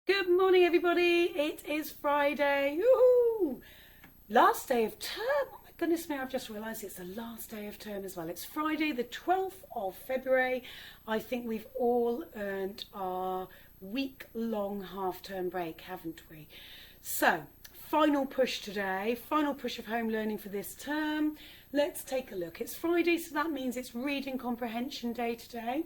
Good morning, everybody. It is Friday. Woohoo! Last day of term. Oh my goodness me, I've just realised it's the last day of term as well. It's Friday, the 12th of February. I think we've all earned our week-long half-term break, haven't we? So, final push today, final push of home learning for this term. Let's take a look. It's Friday, so that means it's reading comprehension day today.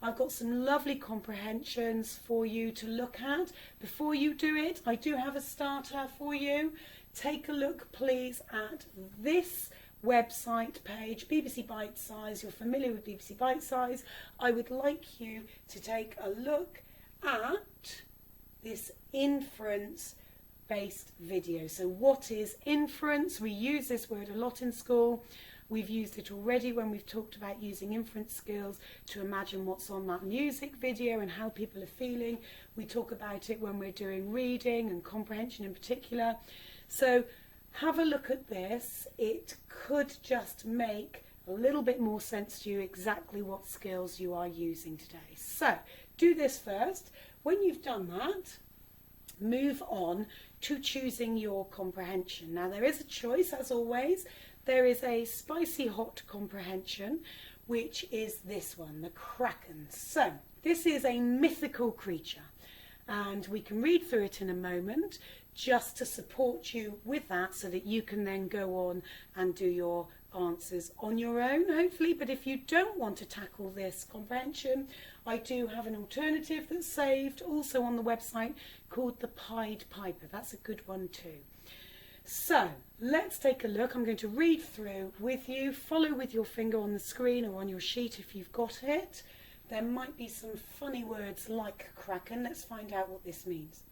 I've got some lovely comprehensions for you to look at. Before you do it, I do have a starter for you. Take a look, please, at this website page, BBC Bite Size. You're familiar with BBC Bite Size. I would like you to take a look at this inference-based video. So what is inference? We use this word a lot in school. We've used it already when we've talked about using inference skills to imagine what's on that music video and how people are feeling. We talk about it when we're doing reading and comprehension in particular. So have a look at this. It could just make a little bit more sense to you exactly what skills you are using today. So do this first. When you've done that, move on to choosing your comprehension. Now there is a choice, as always. There is a spicy hot comprehension, which is this one, the Kraken. So this is a mythical creature, and we can read through it in a moment just to support you with that so that you can then go on and do your answers on your own, hopefully. But if you don't want to tackle this comprehension, I do have an alternative that's saved also on the website called the Pied Piper. That's a good one too. So let's take a look. I'm going to read through with you. Follow with your finger on the screen or on your sheet if you've got it. There might be some funny words like Kraken. Let's find out what this means.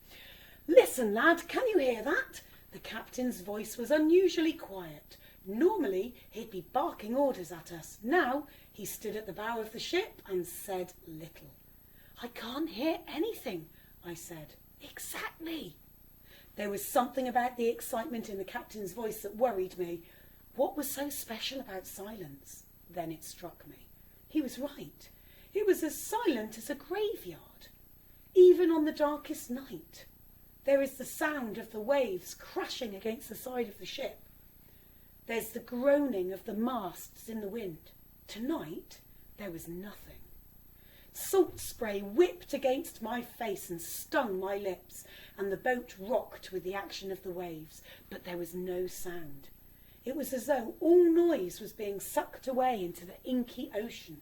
Listen, lad, can you hear that? The captain's voice was unusually quiet. Normally he'd be barking orders at us. Now he stood at the bow of the ship and said little. I can't hear anything, I said. Exactly. There was something about the excitement in the captain's voice that worried me. What was so special about silence? Then it struck me. He was right. It was as silent as a graveyard. Even on the darkest night, there is the sound of the waves crashing against the side of the ship. There's the groaning of the masts in the wind. Tonight, there was nothing. Salt spray whipped against my face and stung my lips, and the boat rocked with the action of the waves, but there was no sound. It was as though all noise was being sucked away into the inky ocean.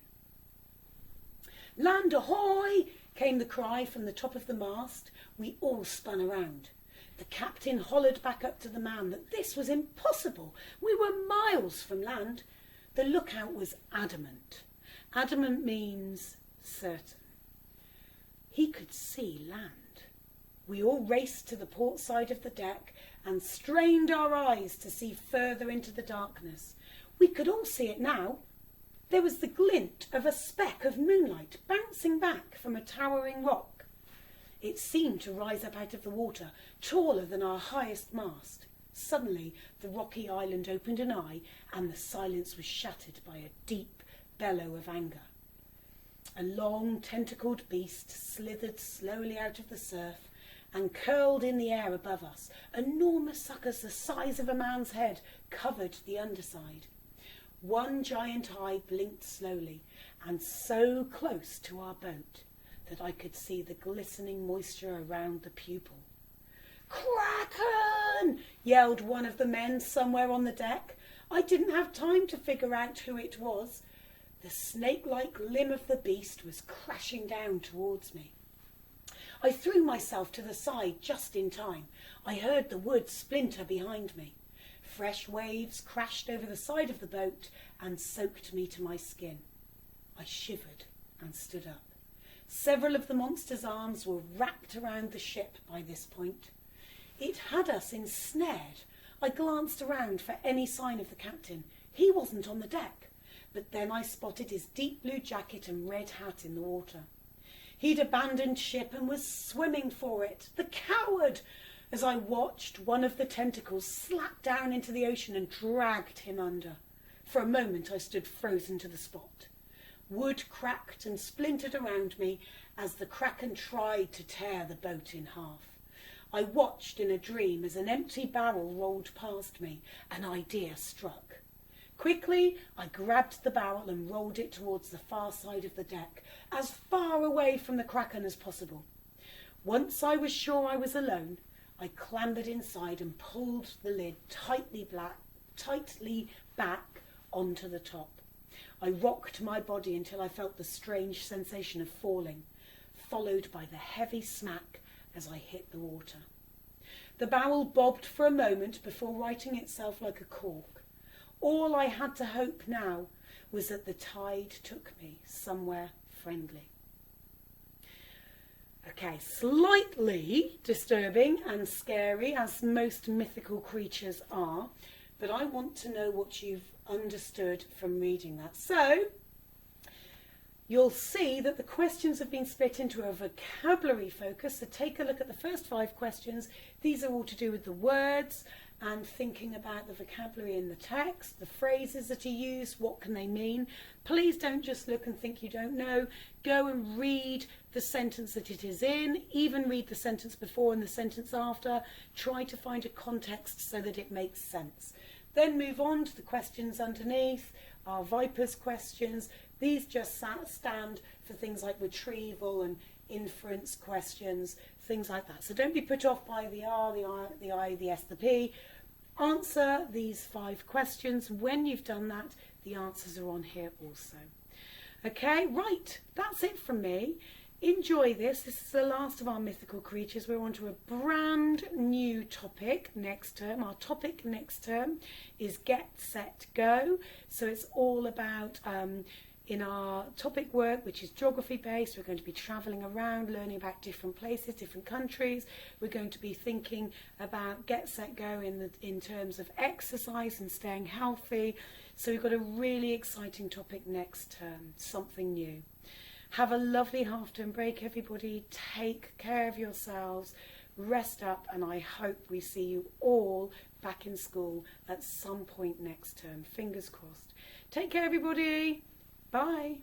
Land ahoy! Came the cry from the top of the mast. We all spun around. The captain hollered back up to the man that this was impossible. We were miles from land. The lookout was adamant. Adamant means certain. He could see land. We all raced to the port side of the deck and strained our eyes to see further into the darkness. We could all see it now. There was the glint of a speck of moonlight bouncing back from a towering rock. It seemed to rise up out of the water, taller than our highest mast. Suddenly the rocky island opened an eye, and the silence was shattered by a deep bellow of anger. A long, tentacled beast slithered slowly out of the surf and curled in the air above us. Enormous suckers the size of a man's head covered the underside. One giant eye blinked slowly, and so close to our boat that I could see the glistening moisture around the pupil. "Kraken!" yelled one of the men somewhere on the deck. I didn't have time to figure out who it was. The snake-like limb of the beast was crashing down towards me. I threw myself to the side just in time. I heard the wood splinter behind me. Fresh waves crashed over the side of the boat and soaked me to my skin. I shivered and stood up. Several of the monster's arms were wrapped around the ship by this point. It had us ensnared. I glanced around for any sign of the captain. He wasn't on the deck. But then I spotted his deep blue jacket and red hat in the water. He'd abandoned ship and was swimming for it. The coward! As I watched, one of the tentacles slapped down into the ocean and dragged him under. For a moment I stood frozen to the spot. Wood cracked and splintered around me as the kraken tried to tear the boat in half. I watched in a dream as an empty barrel rolled past me. An idea struck. Quickly, I grabbed the barrel and rolled it towards the far side of the deck, as far away from the kraken as possible. Once I was sure I was alone, I clambered inside and pulled the lid tightly back onto the top. I rocked my body until I felt the strange sensation of falling, followed by the heavy smack as I hit the water. The barrel bobbed for a moment before righting itself like a cork. All I had to hope now was that the tide took me somewhere friendly. Okay, slightly disturbing and scary, as most mythical creatures are, but I want to know what you've understood from reading that. So, you'll see that the questions have been split into a vocabulary focus. So take a look at the first 5 questions. These are all to do with the words and thinking about the vocabulary in the text, the phrases that are used, what can they mean. Please don't just look and think you don't know. Go and read the sentence that it is in, even read the sentence before and the sentence after. Try to find a context so that it makes sense. Then move on to the questions underneath, our Viper's questions. These just stand for things like retrieval and inference questions, things like that. So don't be put off by the R, the I, the S, the P. Answer these 5 questions. When you've done that, the answers are on here also. Okay, right, that's it from me. Enjoy this. This is the last of our mythical creatures. We're on to a brand new topic next term. Our topic next term is Get, Set, Go. So it's all about, in our topic work, which is geography based, we're going to be travelling around, learning about different places, different countries. We're going to be thinking about Get, Set, Go in terms of exercise and staying healthy. So we've got a really exciting topic next term, something new. Have a lovely half-term break, everybody. Take care of yourselves, rest up, and I hope we see you all back in school at some point next term. Fingers crossed. Take care, everybody. Bye.